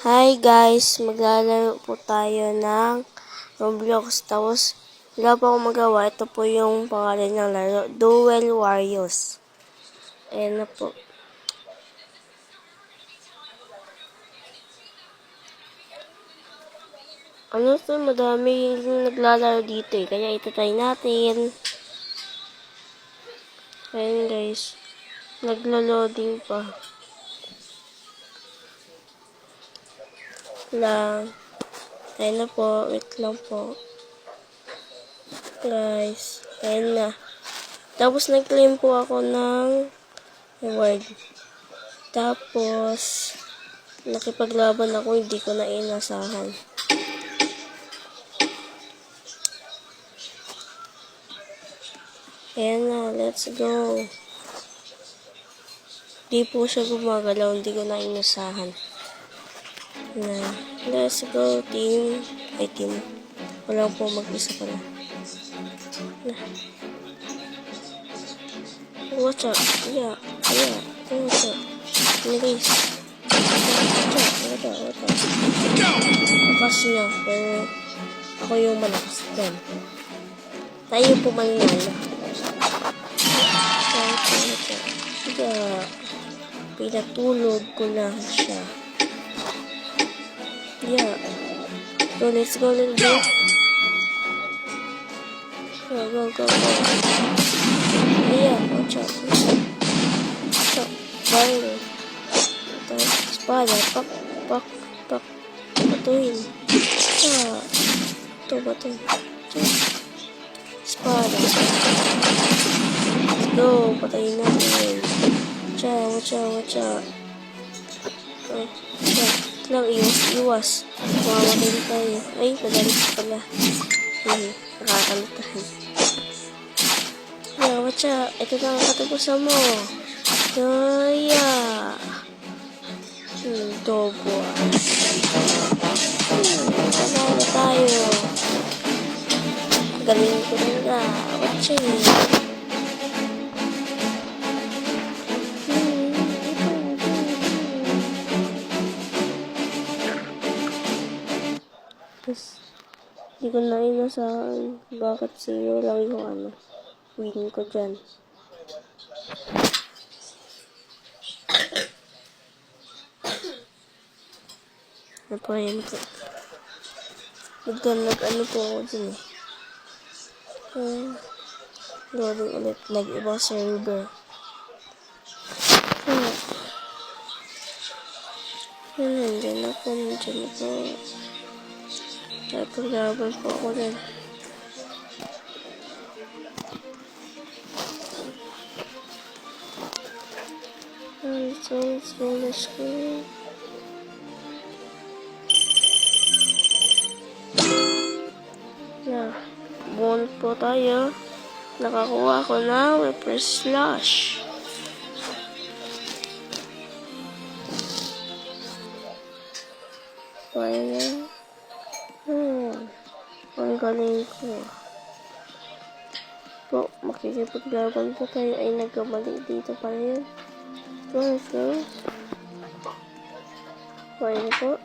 Hi guys, maglalaro po tayo ng Roblox. Tapos, wala pa akong magawa. Ito po yung pangalan ng laro. Duel Warriors. Ayan na po. Ano to? Madami naglalaro dito eh. Kaya itatry natin. Ayan guys. Naglo-loading pa. Lang. Ayan na po. Wait lang po. Guys. Ayan na. Tapos nag-claim po ako ng reward. Tapos, nakipaglaban ako. Hindi ko na inasahan. Ayan na. Let's go. Di po siya gumagalaw. Hindi ko na inasahan. Na, let's go, team. Ay, team. Wala po mag-isa pala. Na. Watch out. Yeah. Watch out. Nice. Watch out. Lakas niya, pero ako yung malakas din. Tayo po mananalo. Yeah. Pinatulog ko lang siya. Yeah. So, let's go. Go. Yeah, watch out. Fire. Ito, espada. Pak. Batuhin. Bato. Espada. Let's go. Patayin natin. Watch out. Lang, iwas. Mamamatay tayo. Ay, nagalit pala. Nakakalitahan. Yeah, watch out. Ito na ang katapusan mo. Tobo. Panalo tayo. Galing ko na. Watch it. Tapos, hindi ko na inasahan bakit zero lang yung win ko dyan. Yan po. Nag-ano po ako dyan eh. Loading ulit. Nag-ibang server. Nandiyan ako. Paglaban po ako din. Let's go. Yeah. Bonus po tayo. Nakakuha ko na Reaper Slash. Kaya ang galing ko. Po, makikipaglaban po tayo ay nagkamali dito pa rin. Let's go. Kaya po.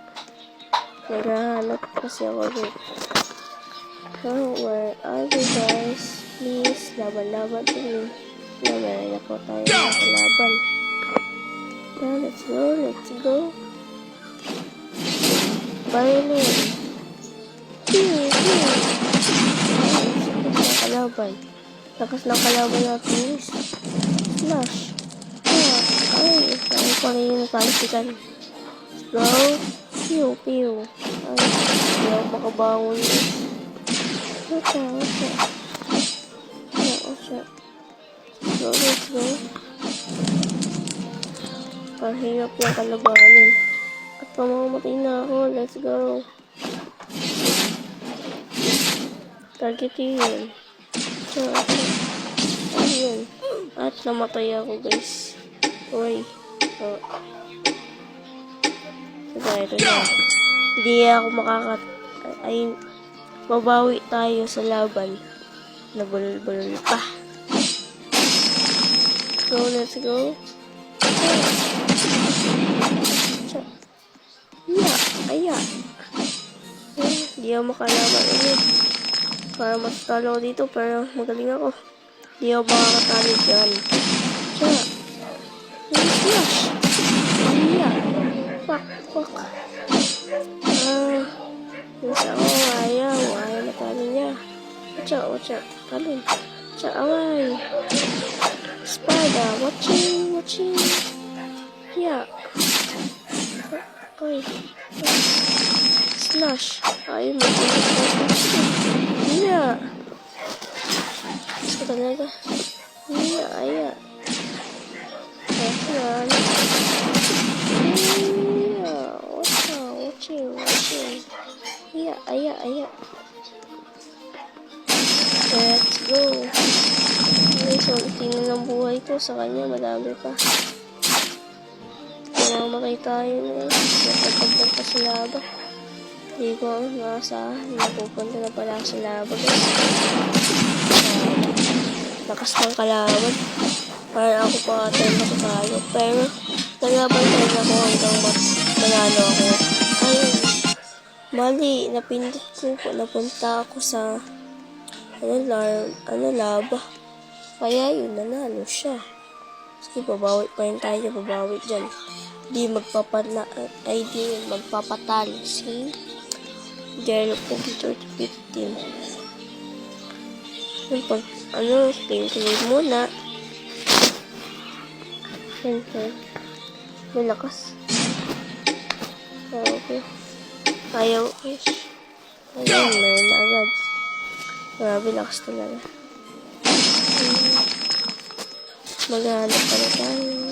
Naghahanap kasi ako dito. Where are you guys? Please, laban to me. Meron na po tayo nakalaban. Let's go. Violin. Kalaban. Lakas ng kalaban natin. Slash. Ay, ko rin yung nakalisikan. Let's go. Pew. Ay, hindi ako makabangon. Watch out. Let's go. Parhirap yung kalabanin. At pamamatay na ako. Let's go. Targetin. Ayun. At namatay ako guys. Uy. Ito na. Hindi ako mabawi tayo sa laban. Nabulol pa. So, let's go. Yeah. Hindi ako makalaban ulit. Para matalo ako dito, pero magaling ako. Hindi ako makakatalo dyan. Tiya. Smash. Iya. Fuck. Minsan ako, ayaw matalo niya. Watch out. Talon. Tiya, away. Spada, watching. Yeah. Okay. Slash. Ayun, yeah. Gusto talaga. Yeah. Ayan. Yeah. Watching. Yeah. Let's go. Okay, so tingnan ng buhay ko sa kanya. Madami pa. Mamatay tayo na eh. Napagpagpag pa sa laba. Hindi ko nakasahan. Napupunta na pala sa laba guys. Lakas ng kalaban. Para ako pa tayo matatalo. Pero nalaban tayo ako hanggang manalo ako. Ay, mali. Napindot ko. Napunta ako sa laba. Kaya yun, nanalo siya. Sige, babawi pa rin tayo. Babawi dyan. Di magpapatalo si Jero Computer 15. Pin muna. Siyempre, malakas. Okay. Ayaw, meron na agad. Grabe, lakas talaga. Maghanap pa na tayo.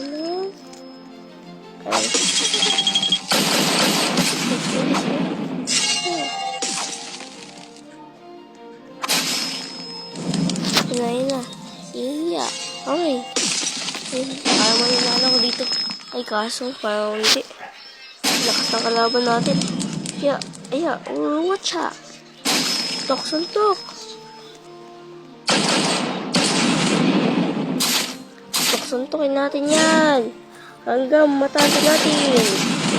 Yun na. Iya. Okay. Parang mananalo ko dito. Ay, kaso, parang hindi. Lakas ng kalaban natin. Iya. Watch out. Suntok. Suntukin natin yan. Hanggang matalo natin.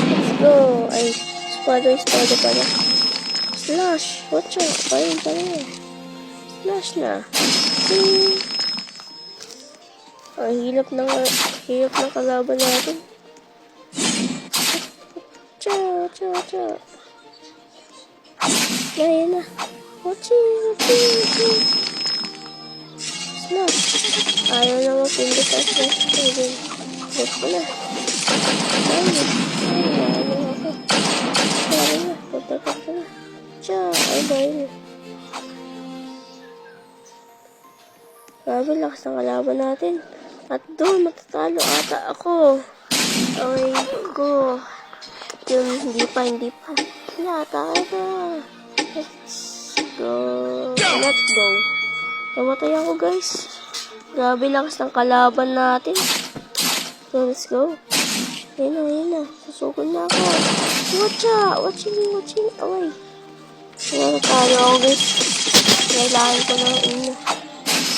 Let's go. Ay, espada pala. Slash. Watch out. Parin. Slash na. Ang hirap ng kalaban natin. Cha. Ayan na. Watching. Slash. Ayaw na mapindot ang slash. Wait ko na. Ayaw ako. Ayaw na. Punta na. Cha. Ay, bayo. Grabe, lakas ng kalaban natin. At doon, matatalo ata ako. Ay, go. Yun, hindi pa. Tayo. Let's go. Namatay ako, guys. Grabe, lakas ng kalaban natin. So, let's go. Ayun na. Susugod na ako. Watching. Away. Natatalo ako, guys. Kailangan ko na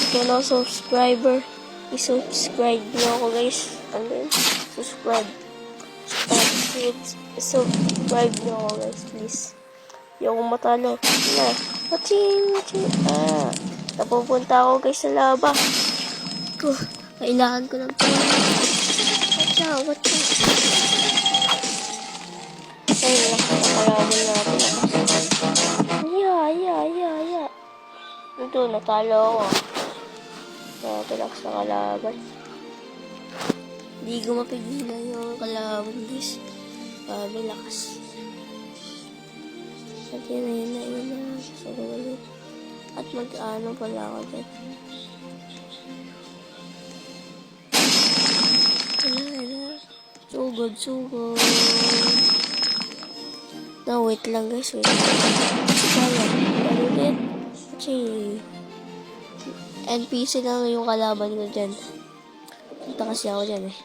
Kung na subscriber, i-subscribe nyo ako guys. And then, subscribe nyo ako guys, please. Yung matalo. Watching. Napupunta ako guys sa laba. Kailangan ko ng pala. Watch out. Ay, nakakalaban natin. Yeah. Ito, natalo ako. Talakas na kalaban. Hindi ko mapigilan yung kalaban guys. Lakas. At yun na. Sasagulit. At mag-ano pala ako dyan. Wala. Sugod. No, wait lang guys. Ulit. NPC lang yung kalaban ko dyan. Punta kasi ako dyan eh.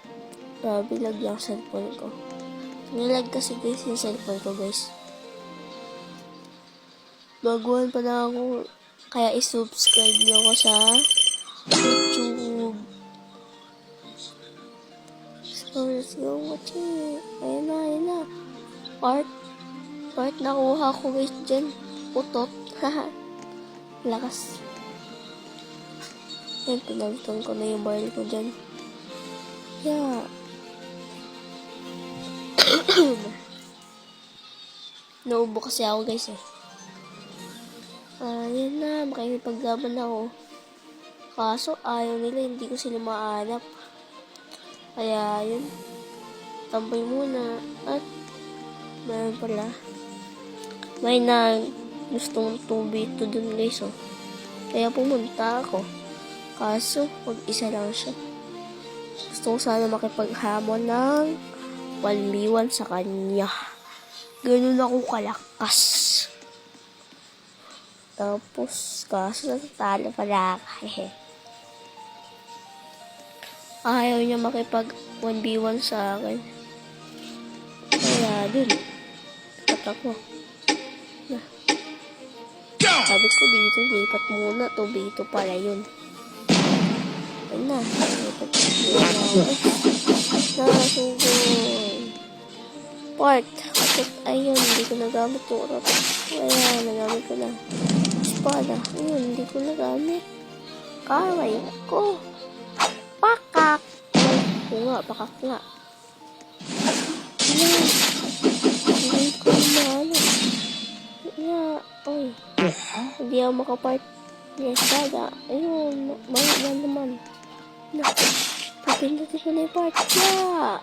Grabe, lag yung cellphone ko. Nilag kasi guys yung cellphone ko guys. Baguhan pa na ako. Kaya i-subscribe nyo ako sa YouTube. So, let's go watching. Ayun na. Part nakuha ko guys dyan. utot. Haha. Lakas. Ayun, pinalitan ko na yung barrel ko dyan. Yeah. Naubo kasi ako guys eh. Yan na, makikipaglaban ako. Kaso ayaw nila, hindi ko sila mahanap. Kaya yun, tambay muna. At mayroon pala, may na gustong 2v2 dun guys oh. Kaya pumunta ako. Kaso, mag-isa lang siya. Gusto ko sana makipaghamon ng 1v1 sa kanya. Ganun ako kalakas. Tapos, kaso natalo pala ako. Ayaw niya makipag 1v1 sa akin. Kaya dun, tatak ko. Sabi ko dito, lipat muna. 2v2 pala yun. Ayun na, lipat muna ako. Nasugod. Part. Ayun, hindi ko nagamit yung rot. Ayan, nagamit ko na. Espada. Ayun, hindi ko nagamit. Karay ko. Pakak. Ay, ko nga, pakak nga. Ayan. Hindi ko na ano. Ayan, oy. Hindi ako makapart. Yung espada. Ayun, mali na naman. Na, papindutin ko na yung part. Yeah.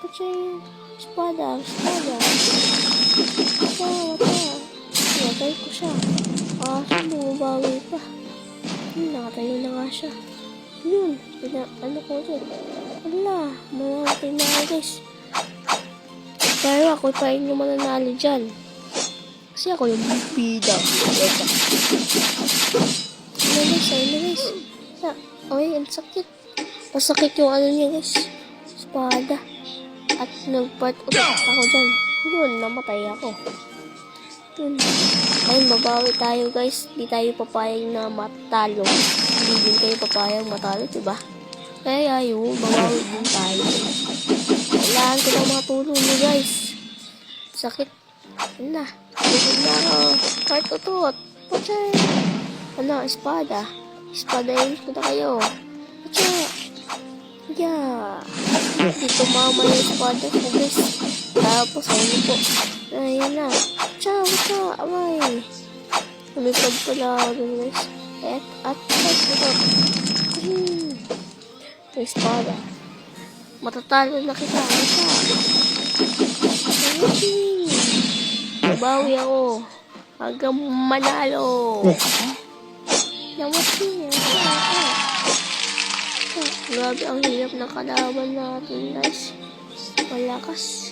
Patsa yun. Espada. Matay ko siya. Bumabawi pa. Nakatayo na nga siya. Yun. Ano ko dyan? Wala. Mamatay na ako guys. Pero ako pa rin yung mananalo dyan. Kasi ako yung bida. Ano guys? Ay, ang sakit. Masakit yung ano niya guys. Espada. At nag-part ulit ako dyan. Yun, namatay ako. Yun. Ayun, babawi tayo guys. Di tayo papayag na matalo. Hindi din kayo papayag matalo, diba? Kaya yun, babawi din tayo. Kailangan ko ng mga tulong nyo guys. Sakit. Yun na. Tulong na ako. Part utot. Pachay. Ano, espada. Espada yun ko na kayo. Pachay. Yeah. Dito mama yung espada ko guys. Tapos ayun po. Ayan na. Ciao. Amay. Lumipad pala ako dun guys. At ito. Ito espada. Matatalo na kita. Babawi ako. Hanggang manalo. Namatay. Grabe, ang hirap ng kalaban natin, guys. Malakas.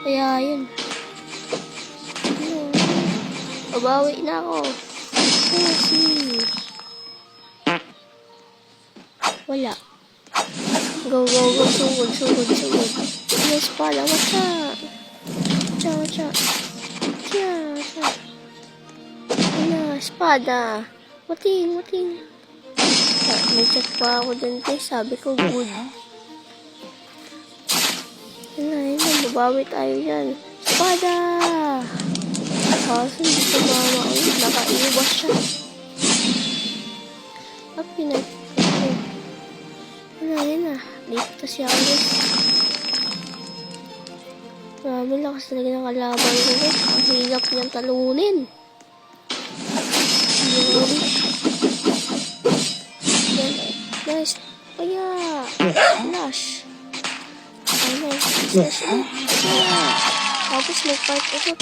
Kaya, yun. Babawi na ako. Kasi, wala. Go. Sugod. Yes, pala. Watcha. Ano, espada. Muting. May chat pa ako dun guys. Sabi ko good. Ayun, babawi tayo dyan. Espada! Kaso hindi ko mama. Nakaiwas siya. Pinag. Ayun na. Dito kasi ako guys. Grabe, lakas talaga ng kalaban ko guys. Ang hirap niyang talunin. Nice. Kaya. Flash. Ano. Tapos mag-part ulit.